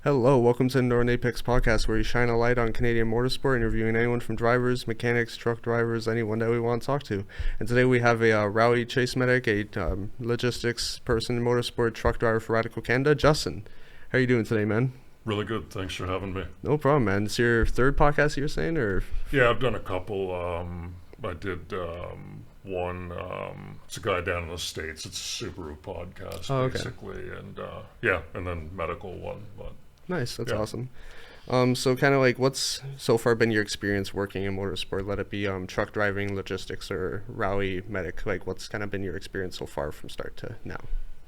Hello, welcome to the Northern Apex podcast, where we shine a light on Canadian motorsport, interviewing anyone from drivers, mechanics, truck drivers, anyone that we want to talk to. And today we have a rally chase medic, a logistics person in motorsport, truck driver for Radical Canada, Justin. How are you doing today, man? Really good. Thanks for having me. No problem, man. It's your third podcast you were saying, or? Yeah, I've done a couple. I did one. It's a guy down in the States. It's a Subaru podcast, Okay. basically, and and then medical one. But Nice, that's yeah. awesome. So kind of like, what's so far been your experience working in motorsport? Let it be truck driving, logistics, or rally medic. Like, what's kind of been your experience so far from start to now?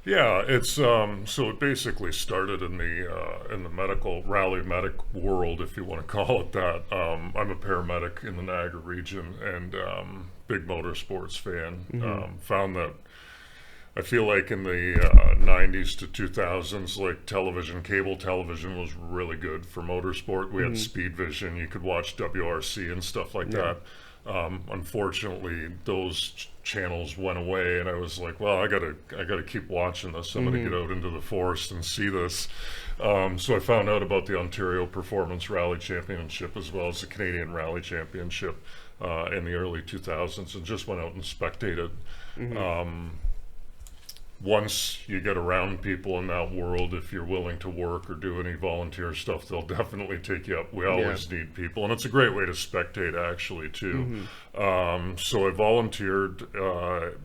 Yeah, it's so it basically started in the medical rally medic world, if you want to call it that. I'm a paramedic in the Niagara region and big motorsports fan. Found that I feel like in the 90s to 2000s, like cable television was really good for motorsport. We had Speed Vision, you could watch WRC and stuff like that. Unfortunately, those channels went away, and I was like, well, I gotta keep watching this. I'm gonna get out into the forest and see this. So I found out about the Ontario Performance Rally Championship as well as the Canadian Rally Championship in the early 2000s, and just went out and spectated. Once you get around people in that world, if you're willing to work or do any volunteer stuff, they'll definitely take you up. We always need people, and it's a great way to spectate, actually, too. So I volunteered,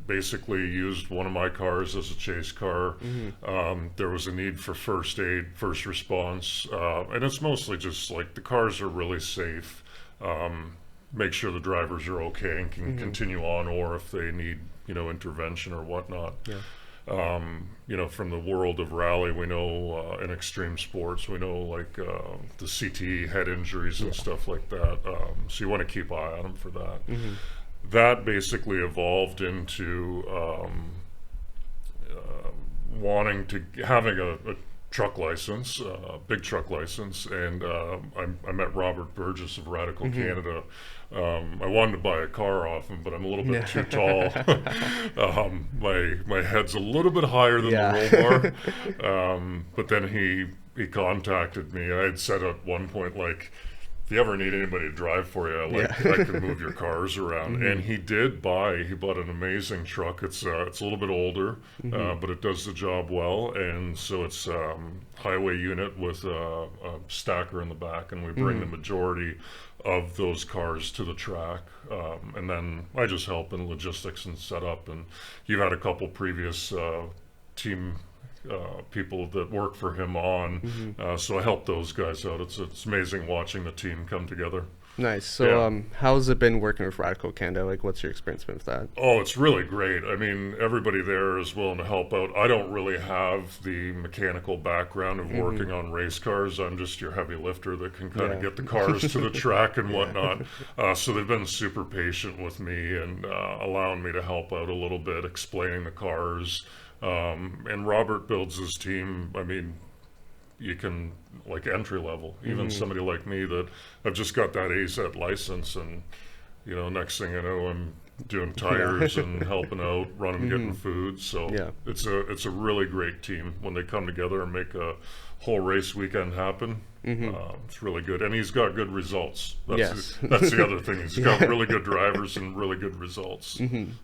basically used one of my cars as a chase car. There was a need for first aid, first response, and it's mostly just like the cars are really safe. Make sure the drivers are okay and can continue on, or if they need, intervention or whatnot. From the world of rally, we know in extreme sports, we know like the CTE head injuries and stuff like that. So you want to keep an eye on them for that. That basically evolved into having a truck license, big truck license, and I met Robert Burgess of Radical Canada. I wanted to buy a car off him, but I'm a little bit too tall. My head's a little bit higher than the roll bar. But then he contacted me. I had said at one point, like, if you ever need anybody to drive for you, I can move your cars around. And he bought an amazing truck. It's a little bit older, but it does the job well. And so it's highway unit with a stacker in the back, and we bring the majority of those cars to the track. And then I just help in logistics and setup. And you've had a couple previous team people that work for him on, so I help those guys out. It's amazing watching the team come together. Nice. So how's it been working with Radical Canada? Like, what's your experience been with that? Oh, it's really great. I mean, everybody there is willing to help out. I don't really have the mechanical background of working on race cars. I'm just your heavy lifter that can kind of get the cars to the track and whatnot. So they've been super patient with me and allowing me to help out a little bit, explaining the cars. And Robert builds his team. I mean, you can, like, entry level, even somebody like me that I've just got that AZ license, and next thing I know, I'm doing tires and helping out, running, getting food. So it's a really great team when they come together and make a whole race weekend happen. It's really good, and he's got good results. That's the other thing. He's got really good drivers and really good results.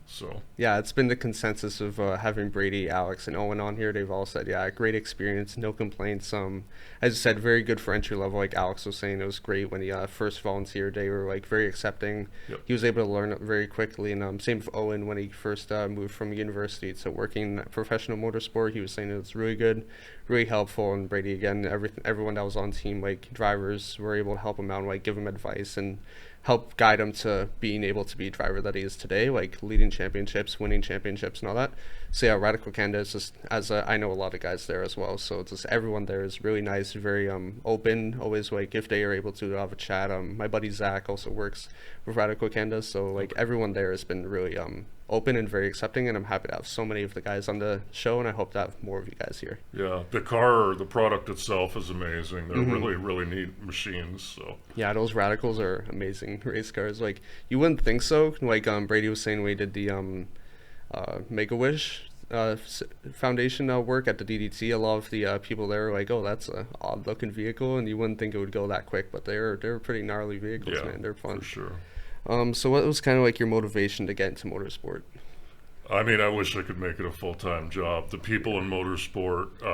So it's been the consensus of having Brady, Alex, and Owen on here. They've all said, great experience, no complaints. As I said, very good for entry level. Like Alex was saying, it was great when he first volunteered. They were like very accepting. He was able to learn it very quickly. And same for Owen when he first moved from university to working in professional motorsport. He was saying it was really good, really helpful. And Brady, again, everyone that was on team, like drivers, were able to help him out and like give him advice and help guide him to being able to be a driver that he is today, like leading championships, winning championships, and all that. So Radical Canada is just, I know a lot of guys there as well, so it's just everyone there is really nice, very open, always like if they are able to have a chat. My buddy Zach also works with Radical Canada, so like everyone there has been really open and very accepting, and I'm happy to have so many of the guys on the show, and I hope to have more of you guys here. Yeah, the product itself is amazing. They're really neat machines. So those Radicals are amazing race cars. Like, you wouldn't think so. Like Brady was saying, we did the Make-A-Wish Foundation work at the DDT. A lot of the people there are like, "Oh, that's a odd looking vehicle," and you wouldn't think it would go that quick, but they're pretty gnarly vehicles, Yeah, man. They're for fun. sure. So what was kind of like your motivation to get into motorsport? I mean, I wish I could make it a full-time job. The people in motorsport,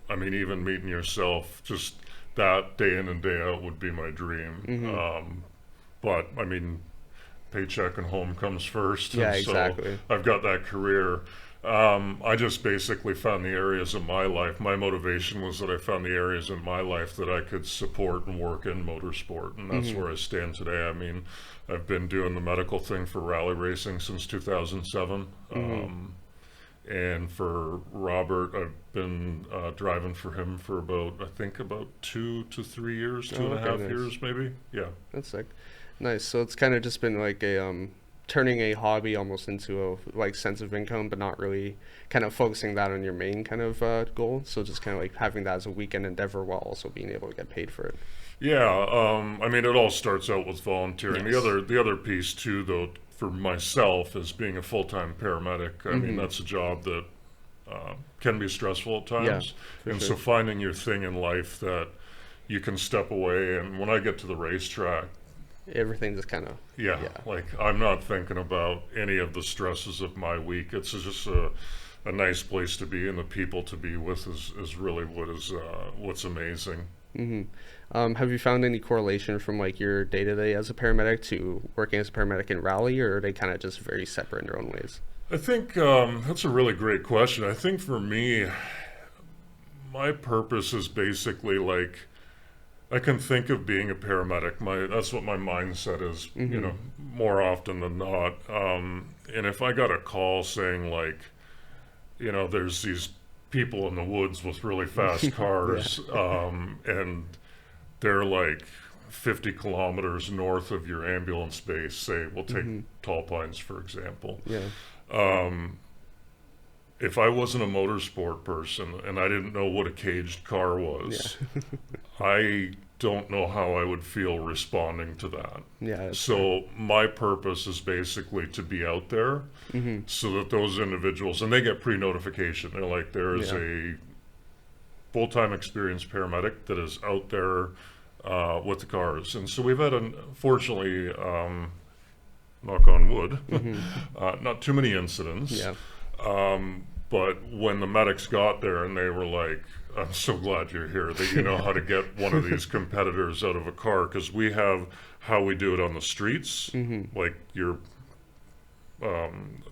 I mean, even meeting yourself, just that day in and day out would be my dream. But I mean, paycheck and home comes first. Yeah, And exactly. so I've got that career. I just basically found the areas in my life. My motivation was that I found the areas in my life that I could support and work in motorsport, and that's where I stand today. I mean, I've been doing the medical thing for rally racing since 2007. And for Robert, I've been driving for him for I think about 2 to 3 years, two and a half nice. years maybe. Yeah. That's sick. Nice. So it's kind of just been like a turning a hobby almost into a like sense of income, but not really kind of focusing that on your main kind of goal. So just kind of like having that as a weekend endeavor while also being able to get paid for it. Yeah, I mean, it all starts out with volunteering. Yes. The other piece too, though, for myself, is being a full-time paramedic. I mean, that's a job that can be stressful at times, for and sure. so finding your thing in life that you can step away. And when I get to the racetrack, Everything just kind of yeah, Yeah. like I'm not thinking about any of the stresses of my week. It's just a nice place to be, and the people to be with is really what's amazing. Have you found any correlation from like your day to day as a paramedic to working as a paramedic in rally, or are they kind of just very separate in their own ways? I think that's a really great question. I think for me, my purpose is basically like I can think of being a paramedic. That's what my mindset is. You know, more often than not. And if I got a call saying like, you know, there's these people in the woods with really fast cars, and they're like 50 kilometers north of your ambulance base. Say, we'll take Tall Pines for example. Yeah. If I wasn't a motorsport person and I didn't know what a caged car was, I don't know how I would feel responding to that. Yeah. So my purpose is basically to be out there so that those individuals, and they get pre-notification. They're like, there is a full-time experienced paramedic that is out there with the cars. And so we've had, unfortunately, knock on wood, not too many incidents. Yeah. But when the medics got there and they were like, I'm so glad you're here, that you know how to get one of these competitors out of a car, because we have how we do it on the streets, like you're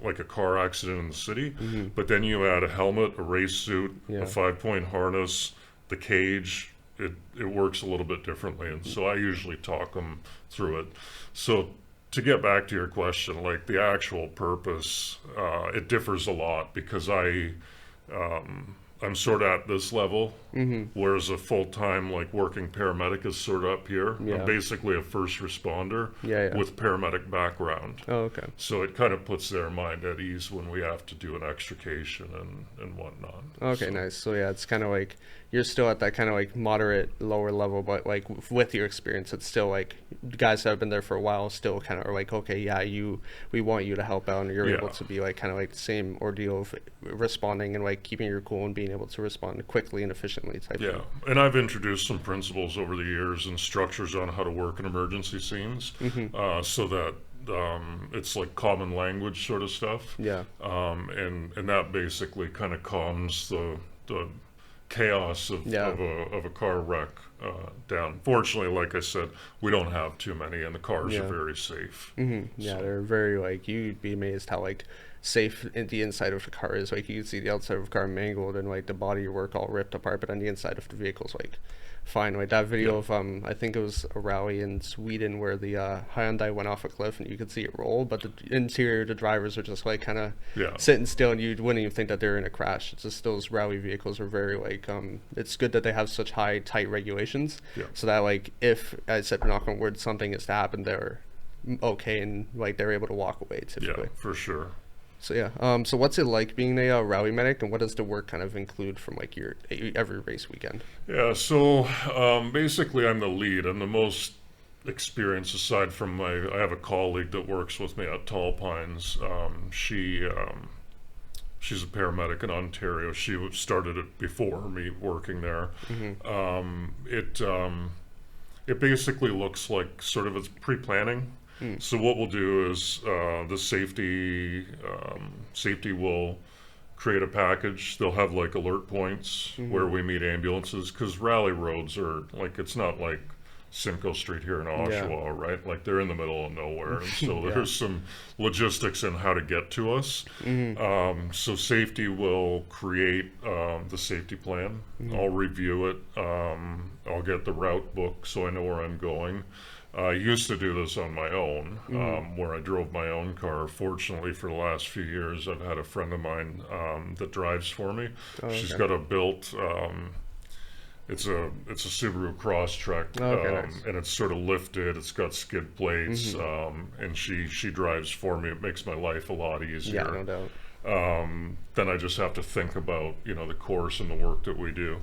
like a car accident in the city, but then you add a helmet, a race suit, a 5-point harness, the cage. It works a little bit differently, and so I usually talk them through it. So to get back to your question, like the actual purpose, it differs a lot because I'm sort of at this level, whereas a full-time like working paramedic is sort of up here. Yeah. I'm basically a first responder with paramedic background. Oh, okay. So it kind of puts their mind at ease when we have to do an extrication and whatnot. Okay, So, nice. So yeah, it's kind of like you're still at that kind of like moderate lower level, but like with your experience, it's still like guys that have been there for a while still kind of are like, okay, yeah, we want you to help out, and you're able to be like kind of like the same ordeal of responding and like keeping your cool and being able to respond quickly and efficiently type Yeah, thing. and I've introduced some principles over the years and structures on how to work in emergency scenes, so that it's like common language sort of stuff. Yeah. And that basically kind of calms the chaos of a car wreck down. Fortunately, like I said, we don't have too many, and the cars are very safe. Yeah, they're very like you'd be amazed how like safe the inside of the car is. Like you can see the outside of the car mangled and like the body work all ripped apart, but on the inside of the vehicle's like fine. Like that video of I think it was a rally in Sweden where the Hyundai went off a cliff and you could see it roll, but the interior, the drivers are just like kind of sitting still, and you wouldn't even think that they're in a crash. It's just those rally vehicles are very like it's good that they have such high tight regulations, so that like if I said knock on wood something is to happen, they're okay and like they're able to walk away typically. Yeah, for sure. So yeah, so what's it like being a rally medic, and what does the work kind of include from like your every race weekend? Yeah, so basically I'm the lead. I'm the most experienced aside from I have a colleague that works with me at Tall Pines. She she's a paramedic in Ontario. She started it before me working there. It basically looks like sort of it's pre-planning. So what we'll do is the safety will create a package. They'll have like alert points where we meet ambulances, because rally roads are like, it's not like Simcoe Street here in Oshawa, right? Like they're in the middle of nowhere, and so there's some logistics in how to get to us. So safety will create the safety plan. I'll review it. I'll get the route book so I know where I'm going. I used to do this on my own, where I drove my own car. Fortunately, for the last few years, I've had a friend of mine that drives for me. She's got a built, it's a Subaru Crosstrek, Nice. and it's sort of lifted. It's got skid plates, and she drives for me. It makes my life a lot easier. Yeah, no doubt. Then I just have to think about the course and the work that we do.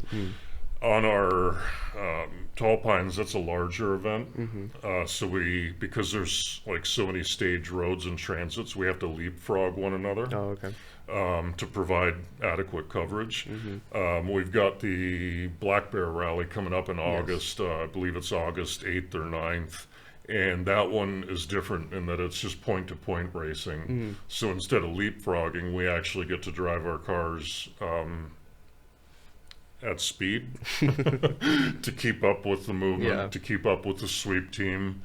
On our Tall Pines, that's a larger event. So because there's like so many stage roads and transits, we have to leapfrog one another to provide adequate coverage. We've got the Black Bear Rally coming up in August. I believe it's August 8th or 9th. And that one is different in that it's just point-to-point racing. So instead of leapfrogging, we actually get to drive our cars at speed to keep up with the movement, to keep up with the sweep team.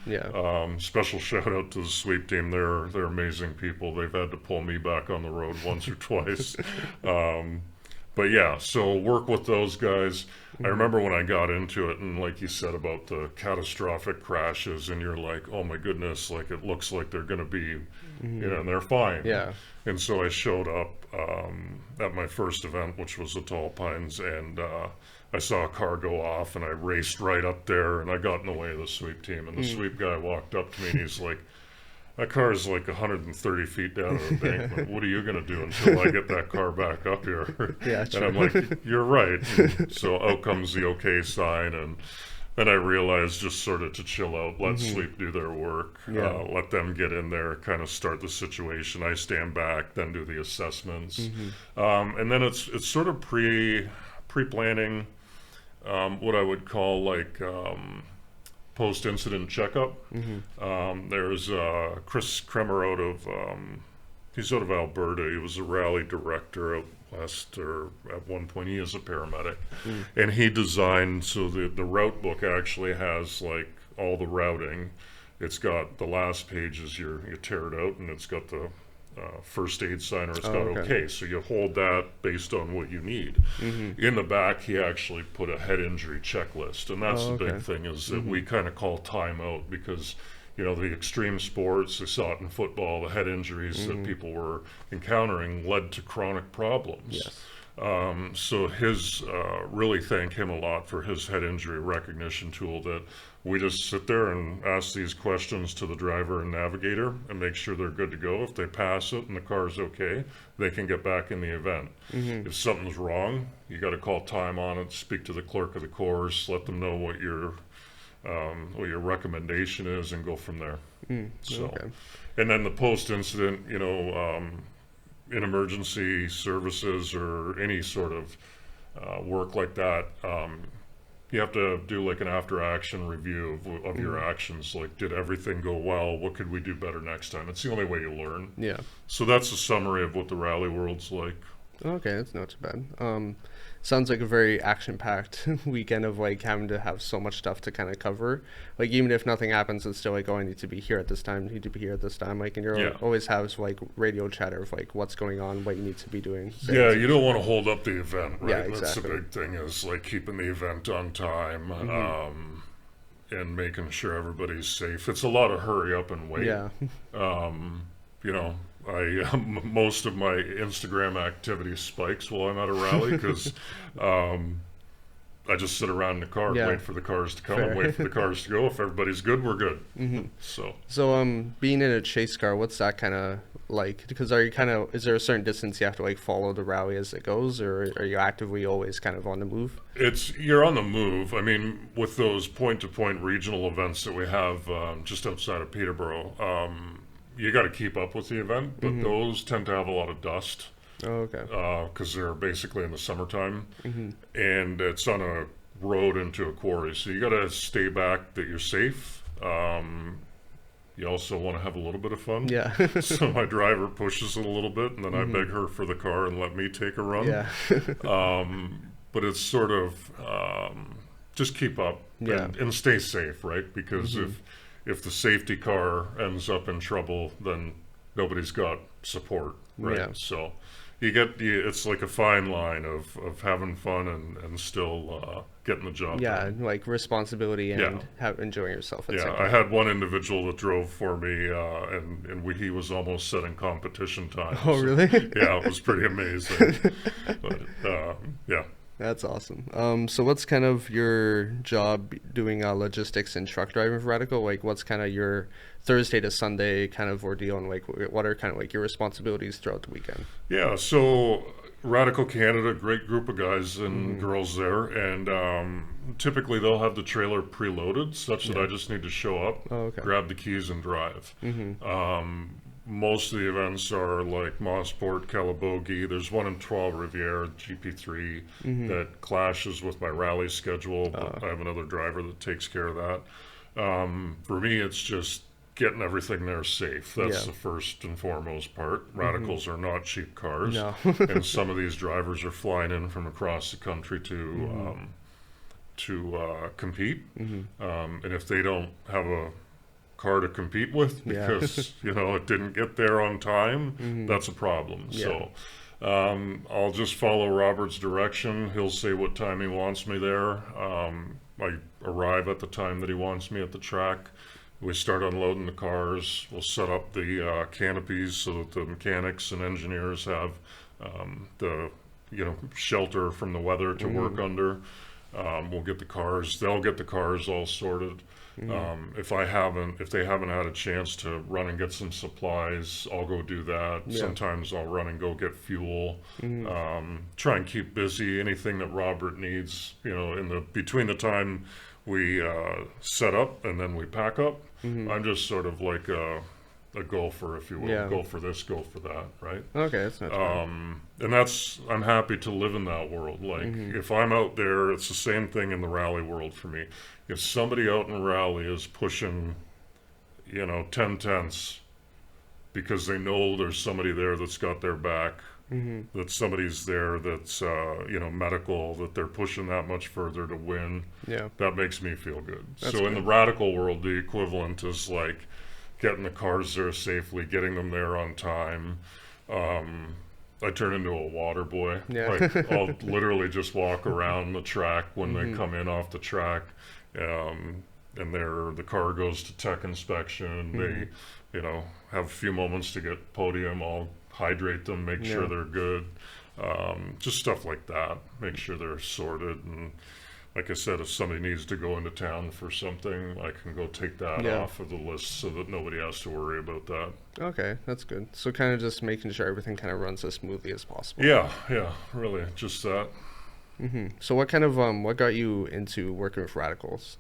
Special shout out to the sweep team. They're amazing people. They've had to pull me back on the road once or twice. But yeah, so work with those guys. I remember when I got into it, and like you said about the catastrophic crashes, and you're like, oh my goodness, like it looks like they're going to be, and they're fine. And so I showed up at my first event, which was the Tall Pines, and I saw a car go off, and I raced right up there, and I got in the way of the sweep team, and the sweep guy walked up to me, and he's like, that car is like 130 feet down the embankment. What are you going to do until I get that car back up here? And I'm like, you're right. And so out comes the okay sign, and then I realized just sort of to chill out, let sleep do their work, let them get in there, kind of start the situation. I stand back, then do the assessments. And then it's sort of pre-planning what I would call like post-incident checkup. There's Chris Kremer he's out of Alberta. He was a rally director out west, or at one point he is a paramedic. And he designed, so the route book actually has like all the routing. It's got the last pages, you tear it out, and it's got the first aid sign, or it's got okay. So you hold that based on what you need. In the back, he actually put a head injury checklist, and that's the big thing, is that we kind of call timeout, because the extreme sports, they saw it in football, the head injuries that people were encountering led to chronic problems. So really thank him a lot for his head injury recognition tool, that we just sit there and ask these questions to the driver and navigator and make sure they're good to go. If they pass it and the car's okay, they can get back in the event. If something's wrong, you got to call time on it, speak to the clerk of the course, let them know what your recommendation is, and go from there. And then the post-incident, in emergency services or any sort of work like that, you have to do like an after-action review of your actions. Like, did everything go well? What could we do better next time? It's the only way you learn. So that's a summary of what the rally world's like. Okay, that's not too bad. Sounds like a very action-packed weekend of like having to have so much stuff to kind of cover. Like, even if nothing happens, it's still like, oh, I need to be here at this time, need to be here at this time. Like, and you're always have like radio chatter of like what's going on, what you need to be doing. You don't want to hold up the event, right? Exactly. That's the big thing, is like keeping the event on time, and making sure everybody's safe. It's a lot of hurry up and wait. Most of my Instagram activity spikes while I'm at a rally, because I just sit around in the car and wait for the cars to come and wait for the cars to go. If everybody's good, we're good. So being in a chase car, what's that kind of like? Because is there a certain distance you have to like follow the rally as it goes, or are you actively always kind of on the move? You're on the move. I mean, with those point-to-point regional events that we have just outside of Peterborough, you got to keep up with the event, but those tend to have a lot of dust. Oh, okay. because they're basically in the summertime, Hmm. and it's on a road into a quarry. So you got to stay back that you're safe. You also want to have a little bit of fun. Yeah. So my driver pushes it a little bit, and then I Hmm. beg her for the car and let me take a run. Yeah. But it's sort of just keep up Yeah. and stay safe, right? Because Hmm. if the safety car ends up in trouble, then nobody's got support, right? Yeah. So it's like a fine line of having fun and still getting the job Yeah, done. like responsibility Yeah. and enjoying yourself at the Yeah, same I time. had one individual that drove for me, he was almost setting competition Oh, times. really? Yeah, it was pretty amazing. But yeah, That's awesome. So what's kind of your job doing logistics and truck driving for Radical? Like, what's kind of your Thursday to Sunday kind of ordeal, and like, what are kind of like your responsibilities throughout the weekend? yeah. So Radical Canada, great group of guys and Mm-hmm. girls there, and typically they'll have the trailer preloaded, such that Yeah. I just need to show up, Oh, okay. grab the keys, and drive. Mm-hmm. Most of the events are like Mossport, Calabogie. There's one in 12 Riviere, GP3, Mm-hmm. that clashes with my rally schedule, Uh, but I have another driver that takes care of that. For me, it's just getting everything there safe. That's yeah. the first and foremost part. Mm-hmm. Radicals are not cheap cars, No. and some of these drivers are flying in from across the country Mm-hmm. to compete. Mm-hmm. And if they don't have a car to compete with Yeah. because it didn't get there on time, Mm-hmm. that's a problem. Yeah. So I'll just follow Robert's direction. He'll say what time he wants me there. I arrive at the time that he wants me at the track. We start unloading the cars. We'll set up the canopies so that the mechanics and engineers have the shelter from the weather to work Mm-hmm. under. We'll get the cars. They'll get the cars all sorted. Mm-hmm. If they haven't had a chance to run and get some supplies, I'll go do that. Yeah. Sometimes I'll run and go get fuel. Mm-hmm. Try and keep busy. Anything that Robert needs, in the between the time we set up and then we pack up, Mm-hmm. I'm just sort of like a gopher, if you will. Yeah. Go for this, go for that, right? Okay, that's not bad. And I'm happy to live in that world. Like, Mm-hmm. if I'm out there, it's the same thing in the rally world for me. If somebody out in rally is pushing, 10 tenths because they know there's somebody there that's got their back, Mm-hmm. that somebody's there that's, medical, that they're pushing that much further to win, Yeah. that makes me feel good. That's So in the good. radical world, the equivalent is like getting the cars there safely, getting them there on time. I turn into a water boy. Yeah. Like, I'll literally just walk around the track when they Mm-hmm. come in off the track, and the car goes to tech inspection. Mm-hmm. They, have a few moments to get podium. I'll hydrate them, make sure Yeah. they're good. Just stuff like that. Make sure they're sorted. And like I said, if somebody needs to go into town for something, I can go take that Yeah. off of the list so that nobody has to worry about that. Okay, that's good. So kind of just making sure everything kind of runs as smoothly as possible. Yeah, really, just that. Mm-hmm. So what kind of what got you into working with radicals?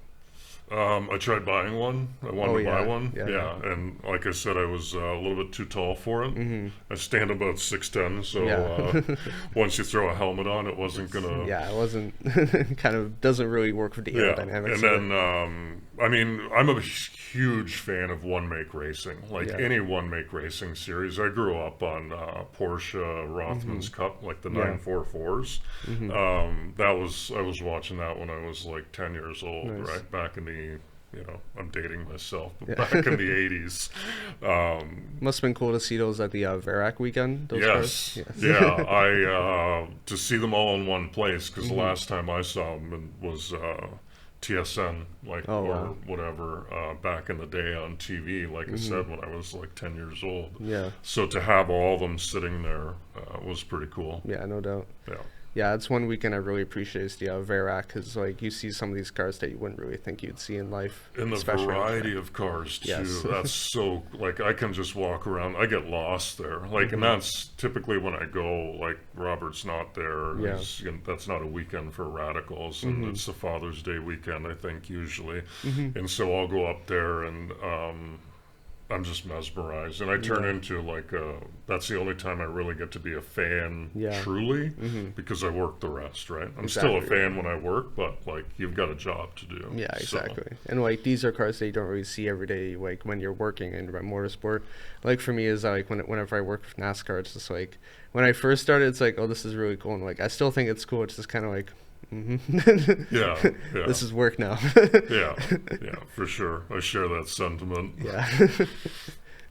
I tried buying one. I wanted Oh, to buy yeah. one. Yeah. Yeah, and like I said, I was a little bit too tall for it. Mm-hmm. I stand about 6'10", so Yeah. once you throw a helmet on, it wasn't gonna. Yeah, it wasn't kind of doesn't really work with the Yeah, aerodynamics. and of it. then I'm a huge fan of one make racing, like Yeah. any one make racing series. I grew up on Porsche Rothmans Cup, like the Yeah. 944s. Mm-hmm. I was watching that when I was like 10 years old, Nice. right back in the. I'm dating myself, but Yeah. back in the 80s. Must have been cool to see those at the Verac weekend. Those Yes, cars. Yes. yeah. To see them all in one place, because Mm-hmm. the last time I saw them was TSN, like, Oh, or wow. whatever, back in the day on TV, like I Mm-hmm. said, when I was like 10 years old. Yeah. So to have all of them sitting there was pretty cool. Yeah, no doubt. Yeah. Yeah, it's one weekend I really appreciate is the Verac because like you see some of these cars that you wouldn't really think you'd see in life. And the especially on track. variety of cars too. Yes. That's so, like, I can just walk around. I get lost there. Like, and that's typically when I go. Like, Robert's not there. Yeah. That's not a weekend for radicals, and it's the Father's Day weekend, I think, usually. And so I'll go up there and I'm just mesmerized, and I turn Yeah. into like that's the only time I really get to be a fan Yeah. truly, because I work the rest, right? I'm still a Exactly. fan when I work, but like you've got a job to do. Yeah, So exactly. And like these are cars that you don't really see every day, like when you're working in motorsport. Like for me, is like whenever I work with NASCAR, it's just like when I first started, it's like, oh, this is really cool, and like I still think it's cool. It's just kind of like, yeah, yeah, this is work now. yeah, yeah, for sure. I share that sentiment. Yeah.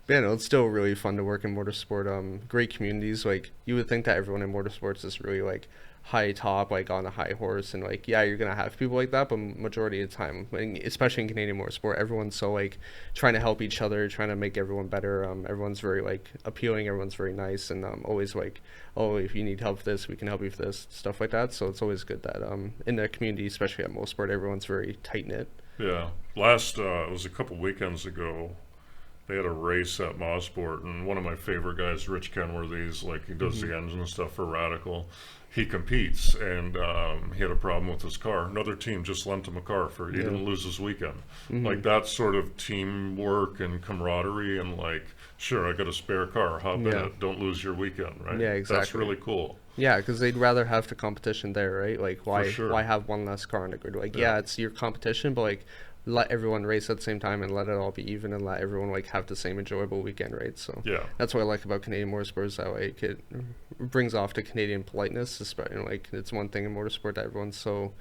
Yeah, no, it's still really fun to work in motorsport. Great communities. Like you would think that everyone in motorsports is really like high top, like on a high horse, and like yeah, you're gonna have people like that, but majority of the time, and especially in Canadian motorsport, everyone's so like trying to help each other, trying to make everyone better. Everyone's very like appealing. Everyone's very nice, and always like, oh, if you need help with this, we can help you with this, stuff like that. So it's always good that in the community, especially at motorsport, everyone's very tight knit. Yeah, last it was a couple weekends ago. They had a race at Mosport, and one of my favorite guys, Rich Kenworthy's, like he does the engine stuff for Radical. He competes, and he had a problem with his car. Another team just lent him a car for he Yeah. didn't lose his weekend. Like that sort of teamwork and camaraderie, and like, sure, I got a spare car, hop in Yeah. it, don't lose your weekend, right? Yeah, That's exactly. really cool. Yeah, because they'd rather have the competition there, right? Like, For sure. why have one less car on the grid? Like, Yeah. yeah, it's your competition, but like, let everyone race at the same time and let it all be even and let everyone like have the same enjoyable weekend, right? So Yeah. that's what I like about Canadian motorsport is that like it brings off the Canadian politeness, especially like it's one thing in motorsport that everyone's so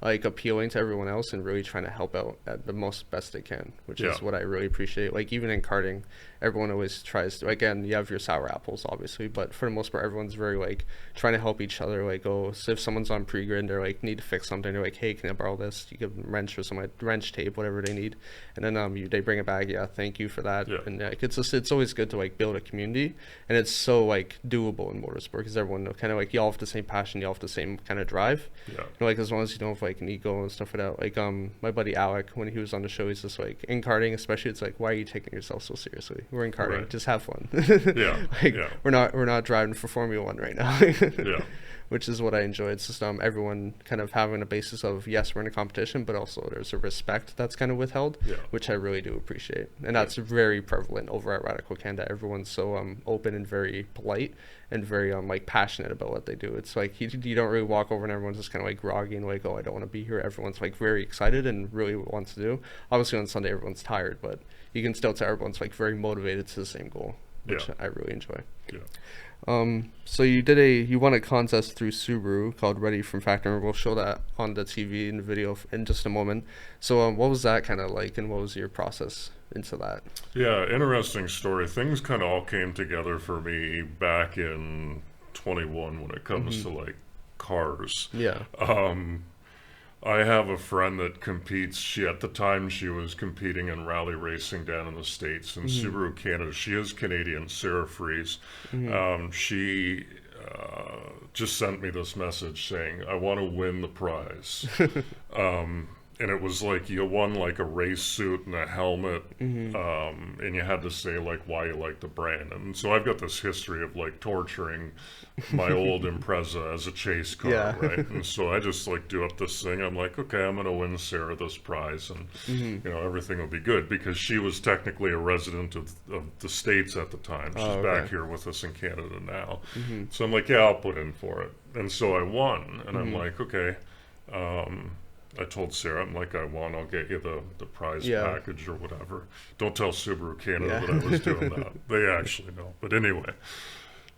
like appealing to everyone else and really trying to help out at the most best they can, which Yeah. is what I really appreciate. Like even in karting, everyone always tries to, again, you have your sour apples obviously, but for the most part everyone's very like trying to help each other. Like, oh, so if someone's on pre-grid and they're like need to fix something, they're like, hey, can I borrow this? You give them wrench or some like, wrench tape, whatever they need, and then they bring it back. Yeah, thank you for that. Yeah. And it's just, it's always good to like build a community, and it's so like doable in motorsport because everyone kind of like you all have the same passion, you all have the same kind of drive. Yeah. You know, like as long as you don't have like an ego and stuff like that. Like my buddy Alec, when he was on the show, he's just like in karting, especially. It's like, why are you taking yourself so seriously? We're in karting, Right. just have fun. Yeah. Like Yeah. we're not driving for Formula One right now. Yeah. Which is what I enjoy. It's just everyone kind of having a basis of yes, we're in a competition, but also there's a respect that's kind of withheld, Yeah. which I really do appreciate, and that's very prevalent over at Radical Canada. Everyone's so open and very polite and very like passionate about what they do. It's like you don't really walk over and everyone's just kind of like groggy and like, oh, I don't want to be here. Everyone's like very excited and really wants to do. Obviously on Sunday everyone's tired, but you can still tell everyone's like very motivated to the same goal, which Yeah. I really enjoy. Yeah. So you won a contest through Subaru called Ready from Factory. We'll show that on the TV in the video in just a moment. So what was that kind of like, and what was your process into that? Yeah, interesting story. Things kind of all came together for me back in 21 when it comes to like cars. Yeah. I have a friend that competes. At the time she was competing in rally racing down in the States in Subaru Canada. She is Canadian, Sarah Fries. She just sent me this message saying, I want to win the prize. And it was like you won like a race suit and a helmet, and you had to say like why you like the brand. And so I've got this history of like torturing my old Impreza as a chase car, Yeah. right? And so I just like do up this thing. I'm like, okay, I'm gonna win Sarah this prize, and you know everything will be good because she was technically a resident of the States at the time. She's back here with us in Canada now. So I'm like, yeah, I'll put in for it. And so I won, and I'm like, okay. I told Sarah, I'm like, I won, I'll get you the prize package or whatever. Don't tell Subaru Canada that I was doing that. They actually know. But anyway,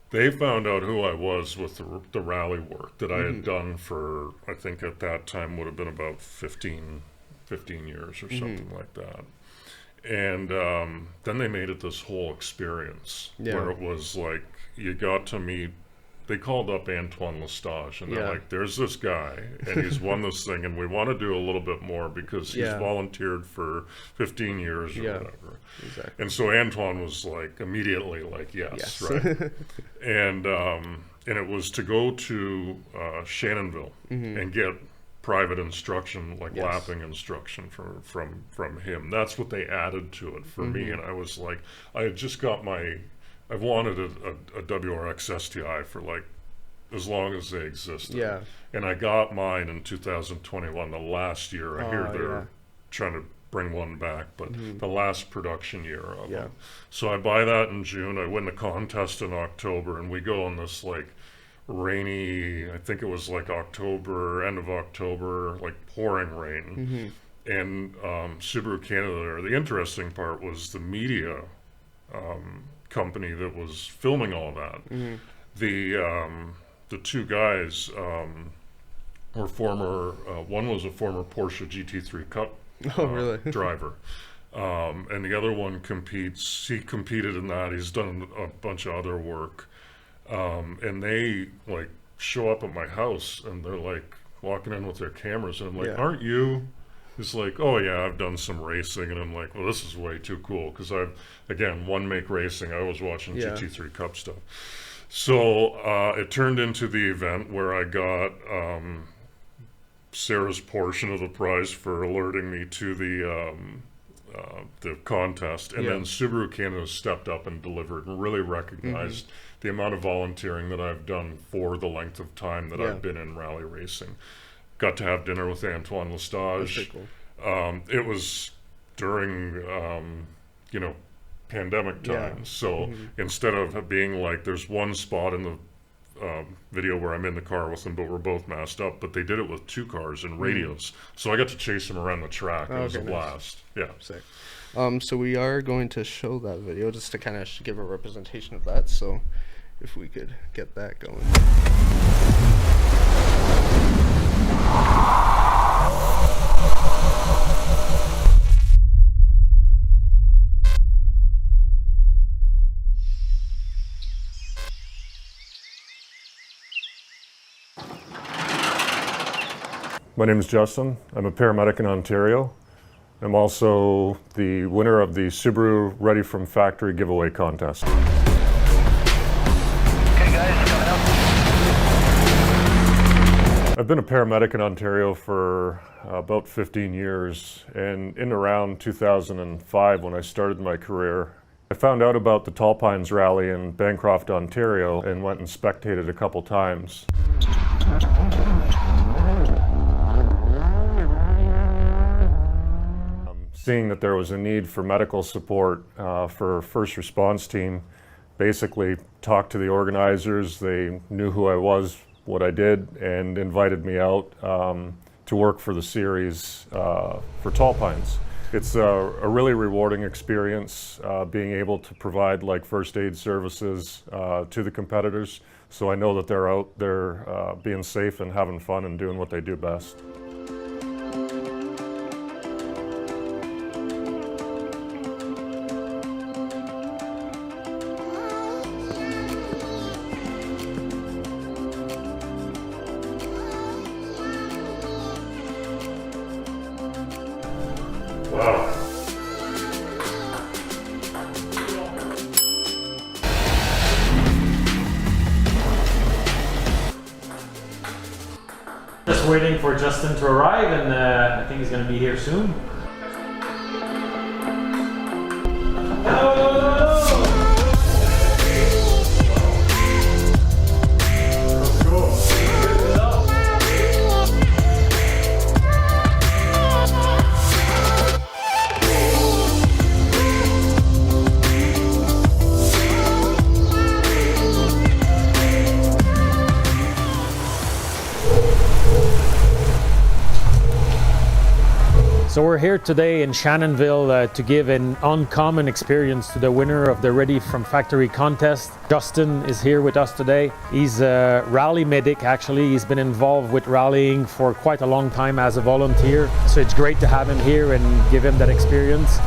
they found out who I was with the rally work that I had done for, I think at that time would have been about 15 years or something like that. And then they made it this whole experience where it was like, you got to meet. They called up Antoine Lestage, and they're like, there's this guy, and he's won this thing, and we want to do a little bit more because he's volunteered for 15 years or whatever. Exactly. And so Antoine was like, immediately like, yes. Right? And it was to go to Shannonville and get private instruction, like lapping instruction from him. That's what they added to it for me, and I was like, I had just got I've wanted a WRX STI for like as long as they existed. Yeah. And I got mine in 2021, the last year. I hear they're trying to bring one back, but the last production year of Yeah. them. So I buy that in June. I win the contest in October, and we go on this like rainy, I think it was like October, end of October, like pouring rain. And Subaru Canada, the interesting part was the media company that was filming all that. The two guys were former, one was a former Porsche GT3 Cup Oh, really? driver. And the other one he competed in that. He's done a bunch of other work. And they like show up at my house and they're like walking in with their cameras and I'm like, Yeah. aren't you? It's like, oh yeah, I've done some racing. And I'm like, well, this is way too cool. Cause again, one make racing, I was watching Yeah. GT3 Cup stuff. So it turned into the event where I got Sarah's portion of the prize for alerting me to the contest, and Yeah. then Subaru Canada stepped up and delivered and really recognized the amount of volunteering that I've done for the length of time that Yeah. I've been in rally racing. Got to have dinner with Antoine That's Lestage. pretty cool. It was during pandemic Yeah. times, so instead of being like there's one spot in the video where I'm in the car with them, but we're both masked up, but they did it with two cars and radios. So I got to chase them around the track. It was a Okay, nice. blast. Yeah. Sick. So we are going to show that video just to kind of give a representation of that. So if we could get that going. My name is Justin. I'm a paramedic in Ontario. I'm also the winner of the Subaru Ready from Factory giveaway contest. Okay, guys, coming up. I've been a paramedic in Ontario for about 15 years, and in around 2005 when I started my career, I found out about the Tall Pines Rally in Bancroft, Ontario, and went and spectated a couple times. Seeing that there was a need for medical support for a first response team, basically talked to the organizers. They knew who I was, what I did, and invited me out to work for the series for Tall Pines. It's a really rewarding experience being able to provide like first aid services to the competitors. So I know that they're out there being safe and having fun and doing what they do best. Wow. Just waiting for Justin to arrive, and I think he's going to be here soon. Hello! So we're here today in Shannonville to give an uncommon experience to the winner of the Ready from Factory contest. Justin is here with us today. He's a rally medic actually. He's been involved with rallying for quite a long time as a volunteer. So it's great to have him here and give him that experience.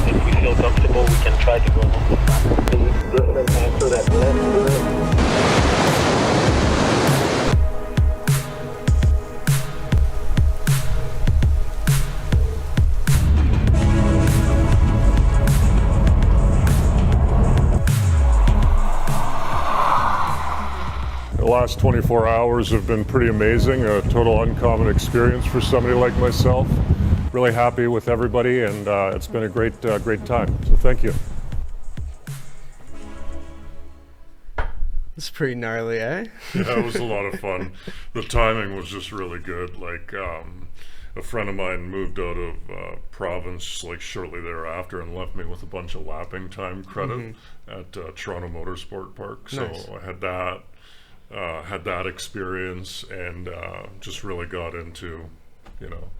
If we feel comfortable, we can try to go home. After that left. The last 24 hours have been pretty amazing, a total uncommon experience for somebody like myself. Really happy with everybody, and it's been a great time, so thank you. It's pretty gnarly, eh? Yeah, it was a lot of fun. The timing was just really good. Like, a friend of mine moved out of province like shortly thereafter and left me with a bunch of lapping time credit at Toronto Motorsport Park. So Nice. I had that experience, and just really got into, you know,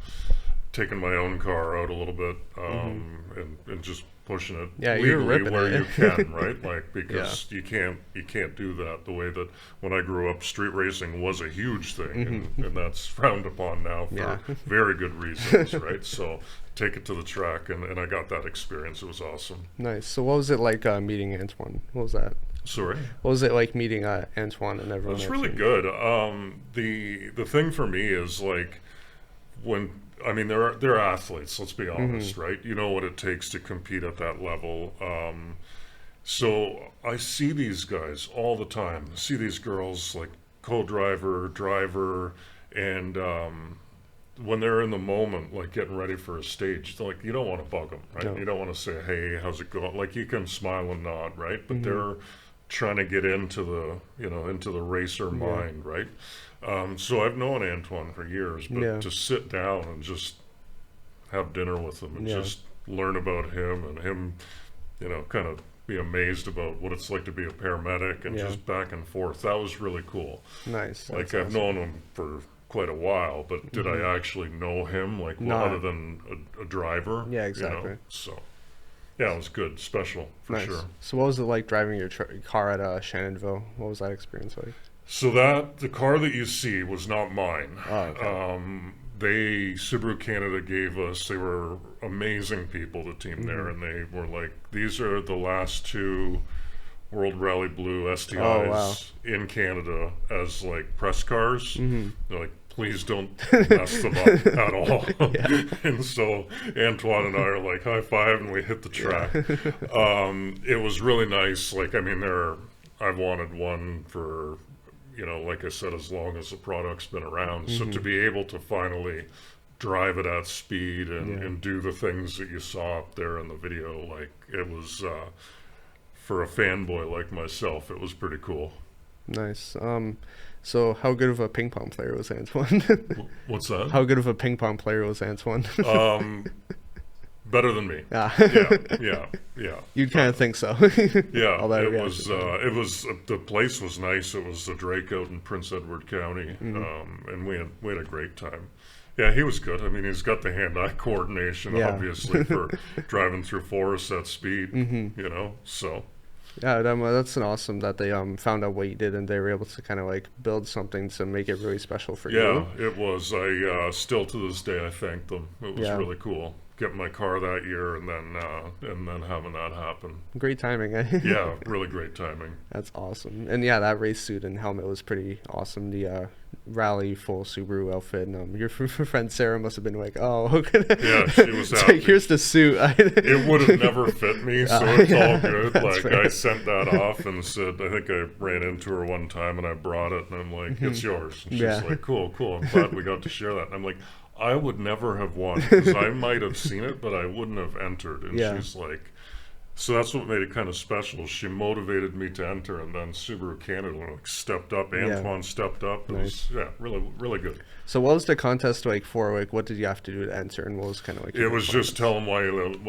taking my own car out a little bit, and just pushing it Yeah, you were legally ripping where it. you can, right? Like, because you can't do that the way that when I grew up, street racing was a huge thing, and that's frowned upon now for Yeah. very good reasons, right? So take it to the track, and I got that experience. It was awesome. Nice. So what was it like meeting Antoine? What was that? Sorry. What was it like meeting Antoine and everyone? It's else? really good. The thing for me is like when they're athletes. Let's be honest, right? You know what it takes to compete at that level. So I see these guys all the time. I see these girls like co-driver, driver, and when they're in the moment, like getting ready for a stage, like you don't want to bug them, right? No. You don't want to say, "Hey, how's it going?" Like you can smile and nod, right? But they're trying to get into the racer mind, right? So I've known Antoine for years, but to sit down and just have dinner with him and just learn about him and him, kind of be amazed about what it's like to be a paramedic and just back and forth. That was really cool. Nice. Like That's I've awesome. known him for quite a while, but did I actually know him like No. other than a driver? Yeah, exactly. So yeah, it was good, special for Nice. sure. So what was it like driving your car at Shannonville? What was that experience like? So the car that you see was not mine. Oh, okay. Subaru Canada gave us, they were amazing people, the team there, and they were like, these are the last two World Rally Blue STIs in Canada as like press cars. They're like, please don't mess them up at all. And so Antoine and I are like high five and we hit the track. It was really nice. Like, I mean, I've wanted one for, like I said, as long as the product's been around. So to be able to finally drive it at speed and do the things that you saw up there in the video, like it was, for a fanboy like myself, it was pretty cool. Nice. So how good of a ping pong player was Antoine? What's that? How good of a ping pong player was Antoine? Better than me. Yeah. You'd kind of think so. Yeah, All that it reaction. was the place was nice. It was the Drake out in Prince Edward County, and we had a great time. Yeah, he was good. I mean, he's got the hand-eye coordination, obviously, for driving through forests at speed. So. Yeah, that's an awesome that they found out what you did and they were able to kind of like build something to make it really special for you. Yeah, it was. I still to this day I thank them. It was really cool. Getting my car that year and then having that happen. Great timing, eh? Yeah, really great timing. That's awesome. And yeah, that race suit and helmet was pretty awesome. The rally full Subaru outfit. And your friend Sarah must have been like, "Oh, yeah, she was it's happy. like, here's the suit." It would have never fit me, so it's all good. Like fair. I sent that off and said, I think I ran into her one time and I brought it and I'm like, it's yours. And she's like, cool. I'm glad we got to share that. And I'm like, I would never have won because I might have seen it, but I wouldn't have entered. And she's like, so that's what made it kind of special. She motivated me to enter, and then Subaru Canada like stepped up. Antoine stepped up. It was really, really good. So what was the contest like for? Like, what did you have to do to enter, and what was kind of like? It was just tell them why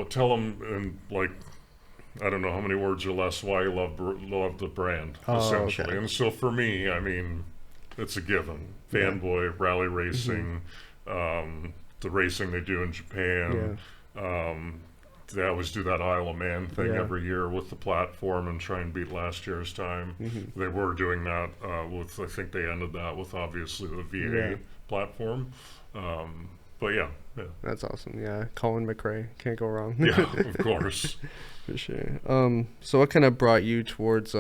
tell them in like, I don't know how many words or less why you love the brand essentially. Okay. And so for me, I mean, it's a given. Fanboy, rally racing, the racing they do in Japan. They always do that Isle of Man thing every year with the platform and try and beat last year's time. They were doing that with, I think they ended that with obviously the VA platform. But yeah. That's awesome. Yeah, Colin McRae, can't go wrong. Yeah, of course. For sure. So what kind of brought you towards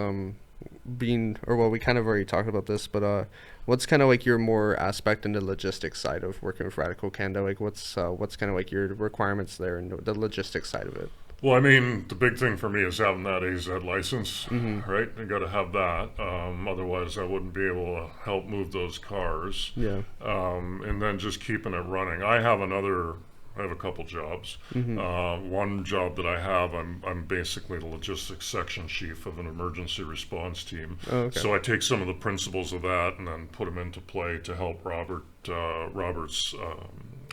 being, or well, we kind of already talked about this, but what's kind of like your more aspect in the logistics side of working with Radical Canada? Like what's kind of like your requirements there and the logistics side of it? Well, I mean, the big thing for me is having that AZ license, right? You got to have that. Otherwise, I wouldn't be able to help move those cars. Yeah. And then just keeping it running. I have another I have a couple jobs. One job that I have, I'm basically the logistics section chief of an emergency response team. Oh, okay. So I take some of the principles of that and then put them into play to help Robert's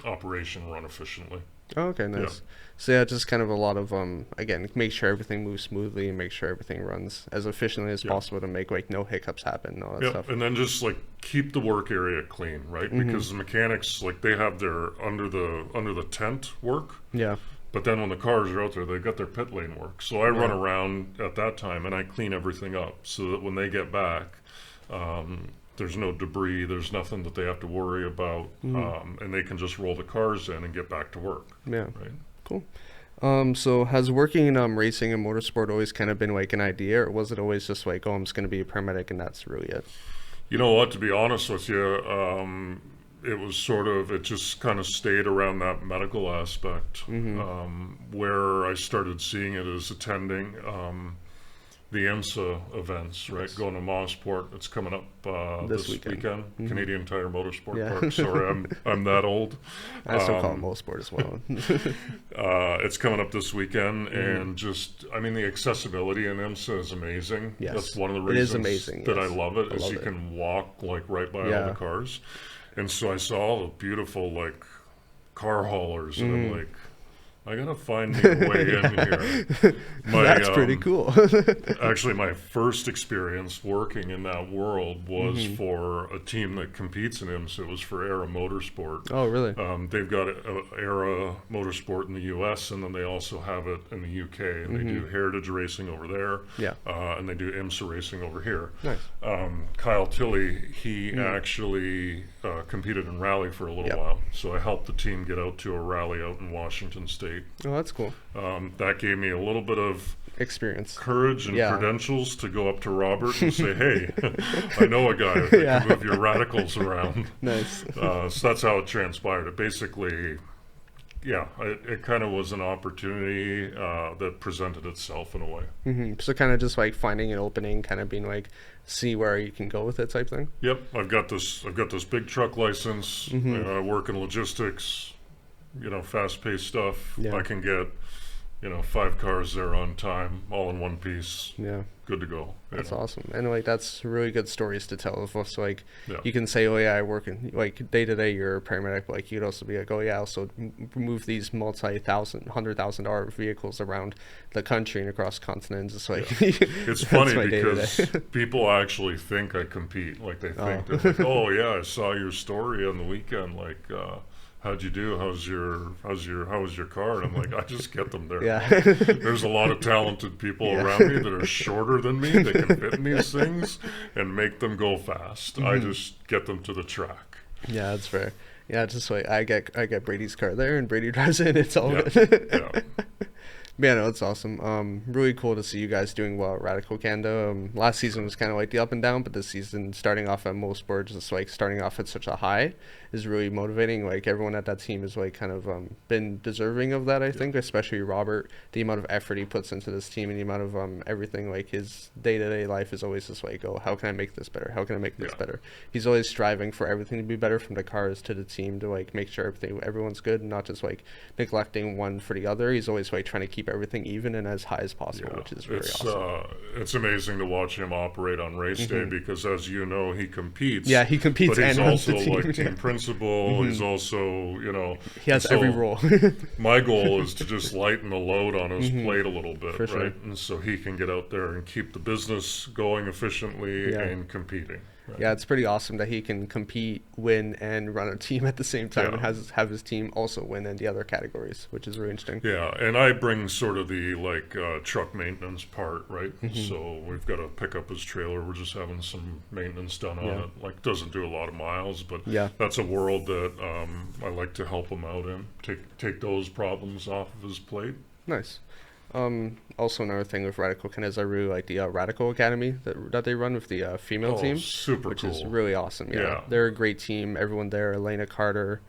operation run efficiently. Oh, okay, nice. Yeah. So yeah, just kind of a lot of again, make sure everything moves smoothly and make sure everything runs as efficiently as possible to make like no hiccups happen and all that stuff. And then just like keep the work area clean, right? Because the mechanics, like, they have their under the tent work. Yeah. But then when the cars are out there, they've got their pit lane work. So I run around at that time and I clean everything up so that when they get back, there's no debris, there's nothing that they have to worry about, and they can just roll the cars in and get back to work. Yeah. Right. Cool. So has working in racing and motorsport always kind of been like an idea, or was it always just like, oh, I'm just going to be a paramedic and that's really it? You know what, to be honest with you, it was sort of, it just kind of stayed around that medical aspect, where I started seeing it as attending the IMSA events, right? Yes. Going to Mosport, it's coming up this weekend. Canadian Tire Motorsport Park. Sorry, I'm that old. I still call it Mosport as well. It's coming up this weekend, and just, I mean, the accessibility in IMSA is amazing. Yes. That's one of the reasons that I love it, is you it. can walk like right by all the cars. And so I saw all the beautiful like car haulers, and I'm like, I gotta find me a way in here. That's pretty cool. Actually, my first experience working in that world was for a team that competes in IMSA. It was for Era Motorsport. Oh, really? They've got Era Motorsport in the U.S., and then they also have it in the U.K., and they do heritage racing over there, and they do IMSA racing over here. Nice. Kyle Tilley, he actually competed in rally for a little while, so I helped the team get out to a rally out in Washington State. Oh, that's cool. That gave me a little bit of experience, courage, and credentials to go up to Robert and say, hey, I know a guy that can move your radicals around. Nice. So that's how it transpired. It basically, it kind of was an opportunity that presented itself in a way. So kind of just like finding an opening, kind of being like, see where you can go with it type thing. Yep, I've got this big truck license. I work in logistics. Fast-paced stuff. I can get, 5 cars there on time, all in one piece. Yeah. Good to go. That's awesome. And like, that's really good stories to tell of us. Like, you can say, oh yeah, I work in, like, day to day you're a paramedic, but like, you could also be like, oh yeah, I also move these $100,000 vehicles around the country and across continents. It's like, it's funny because people actually think I compete. Like, they think, they're like, oh yeah, I saw your story on the weekend, like, how'd you do? How was your car? And I'm like, I just get them there. Yeah. There's a lot of talented people around me that are shorter than me that can fit in these things and make them go fast. I just get them to the track. Yeah, that's fair. Yeah, just like I get Brady's car there and Brady drives in. It's all good. Yeah, no, it's awesome. Really cool to see you guys doing well at Radical Canada. Last season was kind of like the up and down, but this season, starting off at most sports, just like starting off at such a high is really motivating. Like, everyone at that team has like kind of been deserving of that, I think, especially Robert. The amount of effort he puts into this team and the amount of everything, like his day-to-day life is always just like, oh, how can I make this better? How can I make this better? He's always striving for everything to be better, from the cars to the team, to like make sure everyone's good and not just like neglecting one for the other. He's always like trying to keep everything even and as high as possible, which is very awesome. It's amazing to watch him operate on race day because, as you know, he competes. Yeah, he competes, but he's and also the team. like team principal. He's also, he has every role. My goal is to just lighten the load on his plate a little bit, For right? sure. And so he can get out there and keep the business going efficiently and competing. Right? Yeah, it's pretty awesome that he can compete, win, and run a team at the same time, and have his team also win in the other categories, which is really interesting. Yeah, and I bring sort of the truck maintenance part, right? So we've got to pick up his trailer. We're just having some maintenance done on it. Like, doesn't do a lot of miles, but that's a world that I like to help him out in. Take those problems off of his plate. Nice. Also, another thing with Radical Canada is I really like the Radical Academy that they run with the female team, super cool. Is really awesome. Yeah, they're a great team. Everyone there, Elena Carter,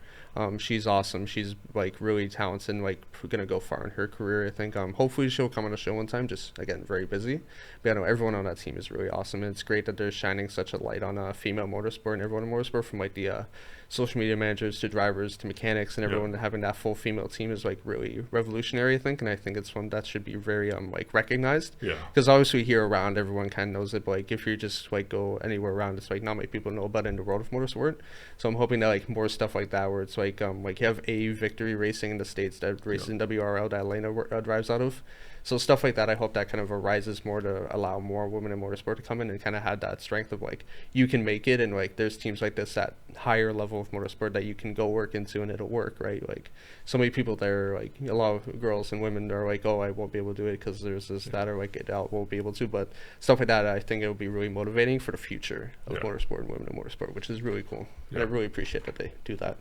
she's awesome. She's like really talented and like gonna go far in her career, I think. Hopefully she'll come on a show one time. Just, again, very busy. But yeah, no, everyone on that team is really awesome, and it's great that they're shining such a light on female motorsport and everyone in motorsport, from like the social media managers to drivers to mechanics and everyone having that full female team is like really revolutionary, I think, and I think it's one that should be very like recognized. Yeah. Because obviously here around everyone kind of knows it, but like if you just like go anywhere around, it's like not many people know about it in the world of motorsport. So I'm hoping that like more stuff like that, where it's like you have A Victory Racing in the States that races in WRL that Elena drives out of. So stuff like that, I hope that kind of arises more to allow more women in motorsport to come in and kind of have that strength of like you can make it, and like there's teams like this at higher level of motorsport that you can go work into and it'll work, right? Like so many people there, like a lot of girls and women are like, oh, I won't be able to do it because there's this, that, or like I won't be able to, but stuff like that, I think it will be really motivating for the future of motorsport and women in motorsport, which is really cool. And I really appreciate that they do that.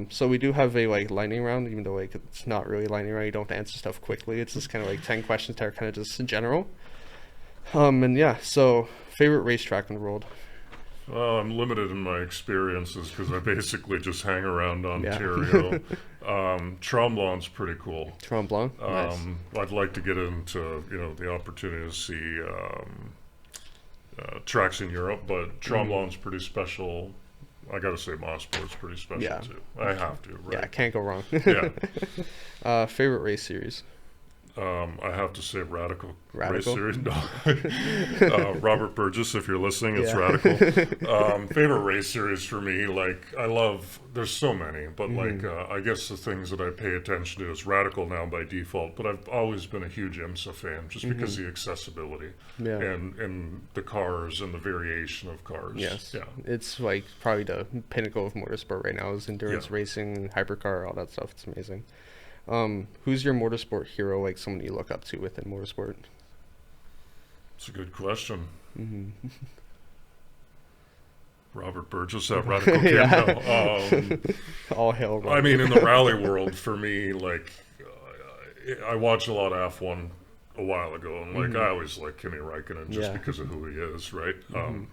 So we do have a like lightning round, even though like it's not really lightning round. You don't have to answer stuff quickly. It's just kind of like 10 questions that are kind of just in general. And yeah, so favorite racetrack in the world. Well, I'm limited in my experiences because I basically just hang around Ontario. Tremblanc's pretty cool. Tremblant, nice. I'd like to get into the opportunity to see tracks in Europe, but Tremblanc's pretty special. I gotta say, Mosport's pretty special too. I have to, right? Yeah, can't go wrong. Favorite race series? I have to say Radical. Race Radical? series. No. Robert Burgess, if you're listening, it's Radical. Favorite race series for me, like there's so many, but like I guess the things that I pay attention to is Radical now by default, but I've always been a huge IMSA fan just because of the accessibility and the cars and the variation of cars. Yes. Yeah. It's like probably the pinnacle of motorsport right now is endurance racing, hypercar, all that stuff. It's amazing. Who's your motorsport hero, like someone you look up to within motorsport? It's a good question. Robert Burgess at Radical Kid. All hail Robert. I mean, in the rally world, for me, like, I watched a lot of F1 a while ago, and like I always like Kimi Räikkönen just because of who he is, right?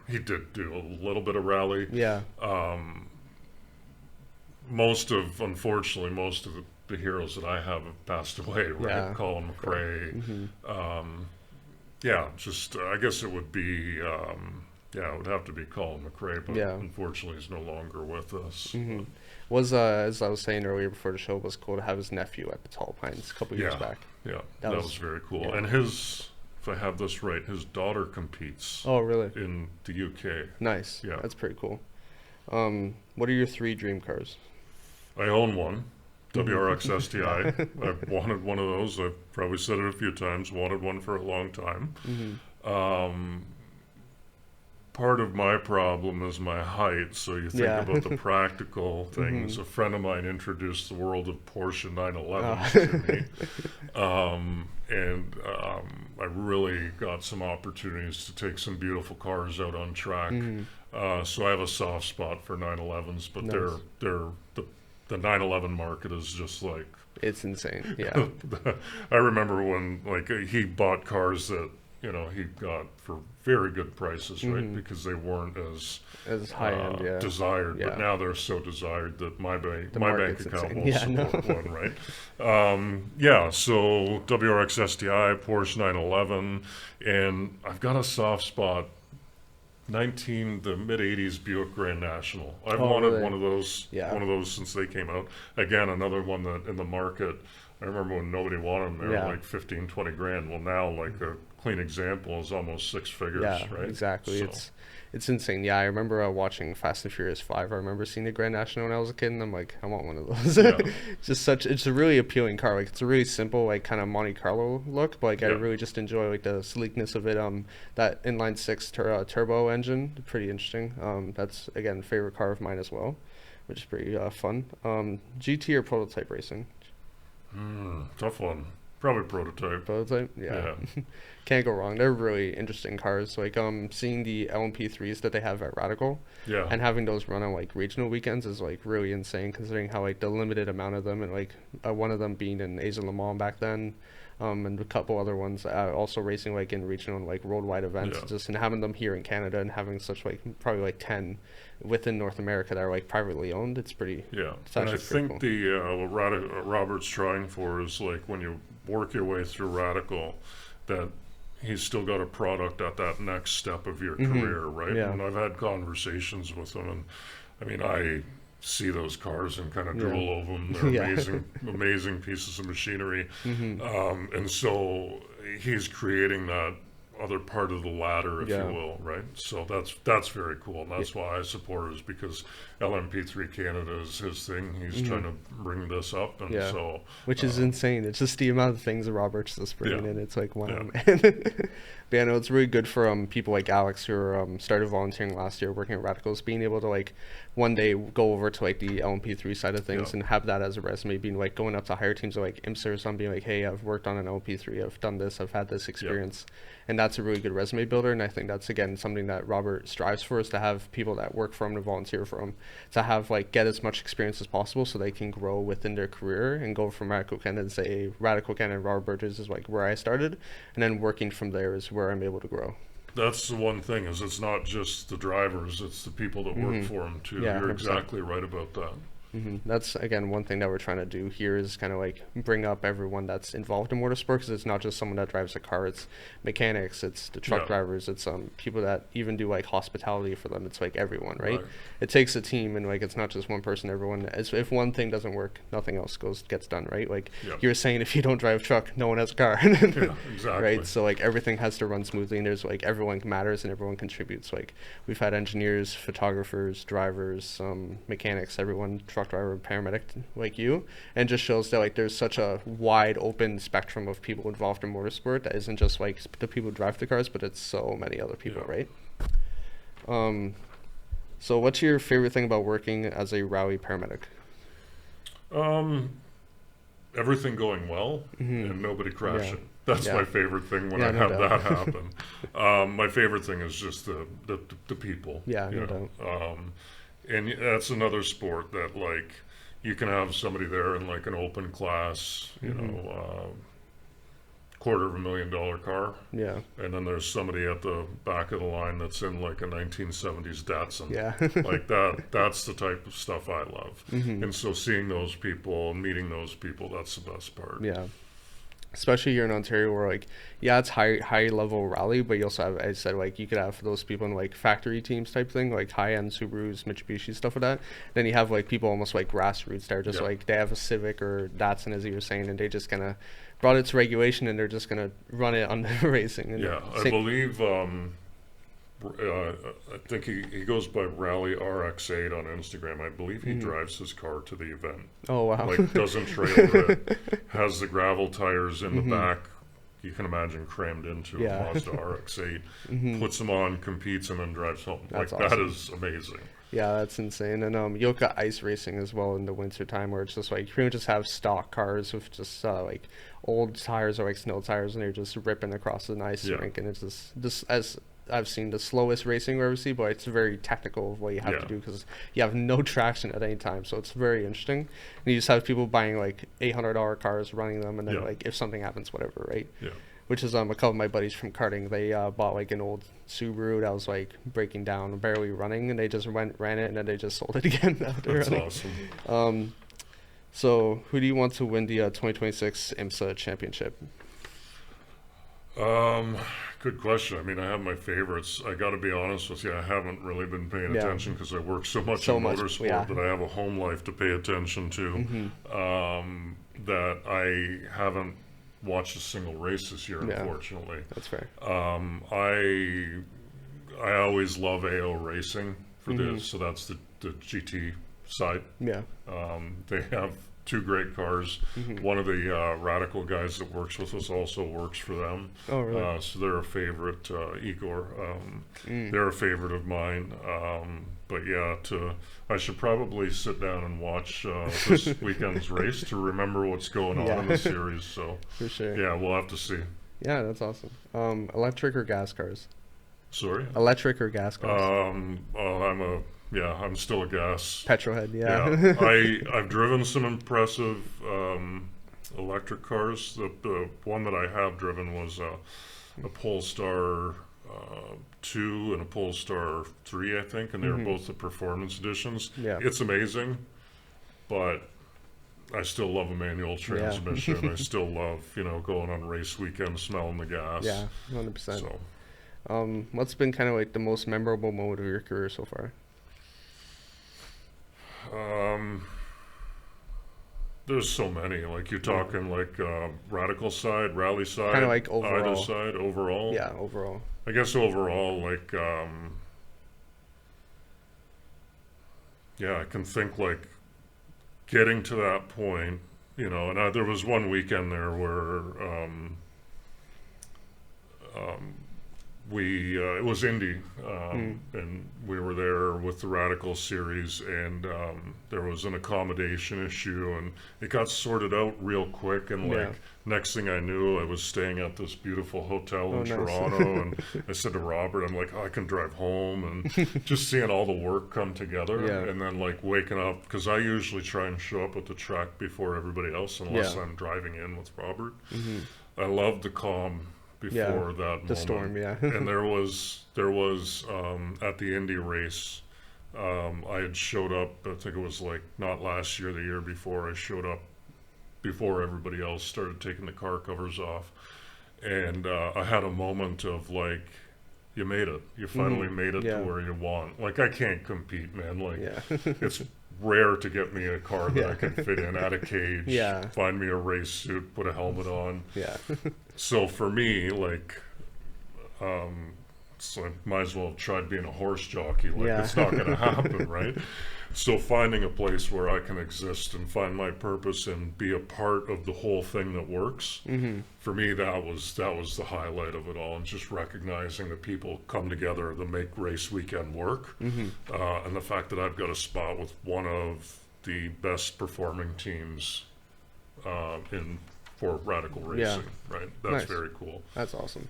He did do a little bit of rally. Yeah. Unfortunately, most of the heroes that I have passed away, right? Colin McRae. I guess it would be, it would have to be Colin McRae, but unfortunately he's no longer with us. Was, as I was saying earlier before the show, was cool to have his nephew at the Tall Pines a couple years back. Yeah, that was very cool. And if I have this right, his daughter competes. Oh, really? In the UK. Nice. Yeah. That's pretty cool. What are your 3 dream cars? I own one. WRX STI. I've wanted one of those. I've probably said it a few times. Wanted one for a long time. Part of my problem is my height. So you think about the practical things. A friend of mine introduced the world of Porsche 911s to me. And I really got some opportunities to take some beautiful cars out on track. So I have a soft spot for 911s, but the 911 market is just like, it's insane. Yeah. I remember when like he bought cars that he got for very good prices, right? Because they weren't as high end, desired, but now they're so desired that my bank account won't support one, right? So WRX STI, Porsche 911, and I've got a soft spot. The mid-80s Buick Grand National. I've wanted one of those since they came out. Again, another one that in the market, I remember when nobody wanted them, they were like 15, 20 grand. Well, now like a clean example is almost 6 figures, right? Exactly. So. It's insane. Yeah, I remember watching Fast and Furious 5. I remember seeing the Grand National when I was a kid, and I'm like, I want one of those. It's a really appealing car. Like, it's a really simple, like, kind of Monte Carlo look, but like I really just enjoy like the sleekness of it. That inline 6 turbo engine, pretty interesting. That's again favorite car of mine as well, which is pretty fun. GT or prototype racing? Tough one. Probably prototype. Prototype, yeah. Can't go wrong. They're really interesting cars. Like seeing the LMP3s that they have at Radical, and having those run on like regional weekends is like really insane, considering how like the limited amount of them, and like one of them being in Asia Le Mans back then, and a couple other ones also racing like in regional and like worldwide events. Just and having them here in Canada and having such like probably like 10 within North America that are like privately owned. It's pretty. And I think cool. What Robert's trying for is like when you work your way through Radical, that he's still got a product at that next step of your career, right? And I've had conversations with him, and I mean, I see those cars and kind of Yeah. drool over them. They're Yeah. amazing pieces of machinery. Mm-hmm. And so he's creating that other part of the ladder, if Yeah. you will, right? So that's very cool. And that's why I support it, is because LMP3 Canada is his thing. He's trying to bring this up, and Yeah. so Which is insane. It's just the amount of things that Robert's just bringing Yeah. in. It's like, wow, Yeah. man. But yeah, no, it's really good for people like Alex, who are, started volunteering last year, working at Radicals, being able to like one day go over to like the LMP3 side of things Yeah. and have that as a resume, being like going up to higher teams like IMSA or something, being like, hey, I've worked on an LMP3, I've done this, I've had this experience. And that's a really good resume builder. And I think that's, again, something that Robert strives for, is to have people that work for him, to volunteer for him, to have like get as much experience as possible so they can grow within their career and go from Radical Canada and say, Radical Canada, Robert Burgess is like where I started. And then working from there is where I'm able to grow. that's the one thing, is it's not just the drivers, it's the people that work for them too. Yeah, You're 100%. exactly right about that. That's, again, one thing that we're trying to do here, is kind of like bring up everyone that's involved in motorsport, because it's not just someone that drives a car, it's mechanics, it's the truck Yeah. drivers, it's people that even do like hospitality for them. It's like everyone, right? Right. It takes a team, and like it's not just one person. Everyone, if one thing doesn't work, nothing else gets done, right? Like Yeah. you're saying, if you don't drive a truck, no one has a car. Yeah, exactly. Right, so like everything has to run smoothly, and there's like everyone matters and everyone contributes. Like we've had engineers, photographers, drivers, mechanics, everyone, truck driver, paramedic, like you, and just shows that like there's such a wide open spectrum of people involved in motorsport that isn't just like the people who drive the cars, but it's so many other people, Yeah. right? So what's your favorite thing about working as a rally paramedic? Everything going well and nobody crashing. Yeah. That's Yeah. my favorite thing when Yeah, I no have doubt. that happen. My favorite thing is just the people. Yeah, you no know. doubt. And that's another sport that, like, you can have somebody there in like an open class, you know, $250,000 car, Yeah, and then there's somebody at the back of the line that's in like a 1970s Datsun. yeah. Like that's the type of stuff I love. And so seeing those people, meeting those people, that's the best part. Yeah. Especially here in Ontario, where like, yeah, it's high level rally, but you also have, I said, like you could have those people in like factory teams type thing, like high end Subarus, Mitsubishi, stuff like that. Then you have like people almost like grassroots that are just Yeah. like, they have a Civic or Datsun, as you were saying, and they just kind of brought it to regulation, and they're just gonna run it on the racing. And Yeah, I believe, I think he goes by Rally RX8 on Instagram. I believe he drives his car to the event. Oh wow. Like, doesn't trailer it, has the gravel tires in the back, you can imagine, crammed into Yeah. a Mazda RX8, puts them on, competes, and then drives home. That's like, that awesome. is amazing. Yeah, that's insane. And you'll got ice racing as well in the winter time, where it's just like you pretty much just have stock cars with just like old tires or like snow tires, and they're just ripping across the ice Yeah. rink. And it's just as I've seen the slowest racing we ever see, but it's very technical of what you have Yeah. to do, because you have no traction at any time. So it's very interesting. And you just have people buying like $800 cars, running them, and then Yeah. like if something happens, whatever, right? Yeah. Which is a couple of my buddies from karting. They bought like an old Subaru that was like breaking down, barely running, and they just ran it, and then they just sold it again after That's running. awesome. So who do you want to win the 2026 IMSA championship? Good question. I mean, I have my favorites. I got to be honest with you, I haven't really been paying Yeah. attention because I work so much So in much, motorsport yeah. that I have a home life to pay attention to. That I haven't watched a single race this year, Yeah. unfortunately. That's fair. I always love AO racing for this, so that's the GT side. Yeah. They have two great cars. One of the Radical guys that works with us also works for them. Oh, really? So they're a favorite, Igor. They're a favorite of mine. But yeah, I should probably sit down and watch this weekend's race to remember what's going on in the series. So For sure. yeah, we'll have to see. Yeah, that's awesome. Electric or gas cars? Sorry. Electric or gas cars? I'm still a gas. Petrolhead, yeah. Yeah, I've driven some impressive electric cars. The one that I have driven was a Polestar 2 and a Polestar 3, I think, and they were both the performance editions. Yeah. It's amazing, but I still love a manual transmission. I still love, going on race weekend, smelling the gas. Yeah, 100%. So, What's been kind of like the most memorable moment of your career so far? There's so many. Like you're talking like radical side, rally side, Kind of like overall. either side, overall. Yeah, overall. I guess overall, like, yeah, I can think like getting to that point, you know, and there was one weekend there where it was Indy, and we were there with the Radical series, and there was an accommodation issue, and it got sorted out real quick, and like next thing I knew, I was staying at this beautiful hotel in nice. Toronto, and I said to Robert, I'm like, oh, I can drive home, and just seeing all the work come together, and then like waking up, because I usually try and show up at the track before everybody else, unless I'm driving in with Robert. I love the calm before that moment. The storm, and there was at the Indy race, I had showed up, I think it was like not last year, the year before, I showed up before everybody else started taking the car covers off, and I had a moment of like, you made it, you finally made it to where you want. Like, I can't compete, man. Like, it's rare to get me a car that I can fit in, at a cage, find me a race suit, put a helmet on. So for me, like, so I might as well have tried being a horse jockey. Like, it's not going to happen, right? So finding a place where I can exist and find my purpose and be a part of the whole thing that works, for me, that was the highlight of it all. And just recognizing that people come together to make race weekend work, and the fact that I've got a spot with one of the best performing teams for Radical Racing, right? That's very cool. That's awesome.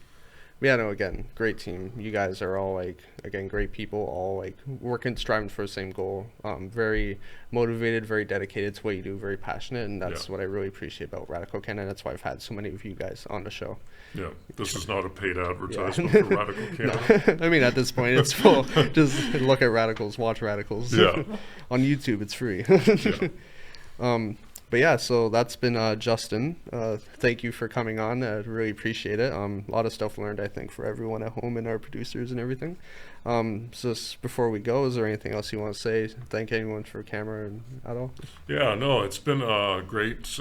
Yeah, no, again, great team. You guys are all, like, again, great people, all, like, working, striving for the same goal. Very motivated, very dedicated to what you do, very passionate, and that's what I really appreciate about Radical Canada. That's why I've had so many of you guys on the show. Yeah, this is not a paid advertisement for Radical Canada. No. I mean, at this point, it's full. Just look at Radicals, watch Radicals. On YouTube, it's free. But yeah, so that's been Justin. Thank you for coming on. I really appreciate it. A lot of stuff learned, I think, for everyone at home and our producers and everything. So before we go, is there anything else you want to say? Thank anyone for camera and at all? Yeah, no, it's been a great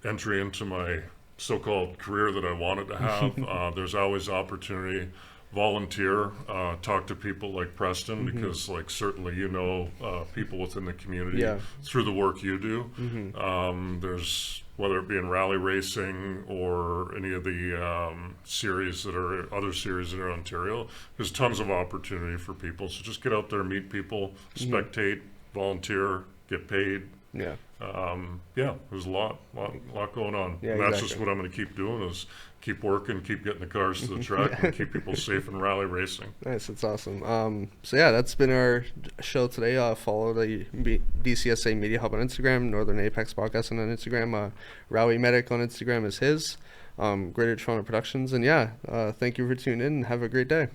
entry into my so-called career that I wanted to have. There's always opportunity. Volunteer, talk to people like Preston, because like certainly people within the community through the work you do. There's, whether it be in rally racing or any of the other series that are in Ontario, there's tons of opportunity for people. So just get out there, meet people, spectate, volunteer, get paid. There's a lot going on. And that's just what I'm going to keep doing, is keep working, keep getting the cars to the track, and keep people safe in rally racing. Nice, that's awesome. So yeah, that's been our show today. Follow the DCSA Media Hub on Instagram, Northern Apex Podcast on Instagram, Rally Medic on Instagram is his, Greater Toronto Productions, and thank you for tuning in and have a great day.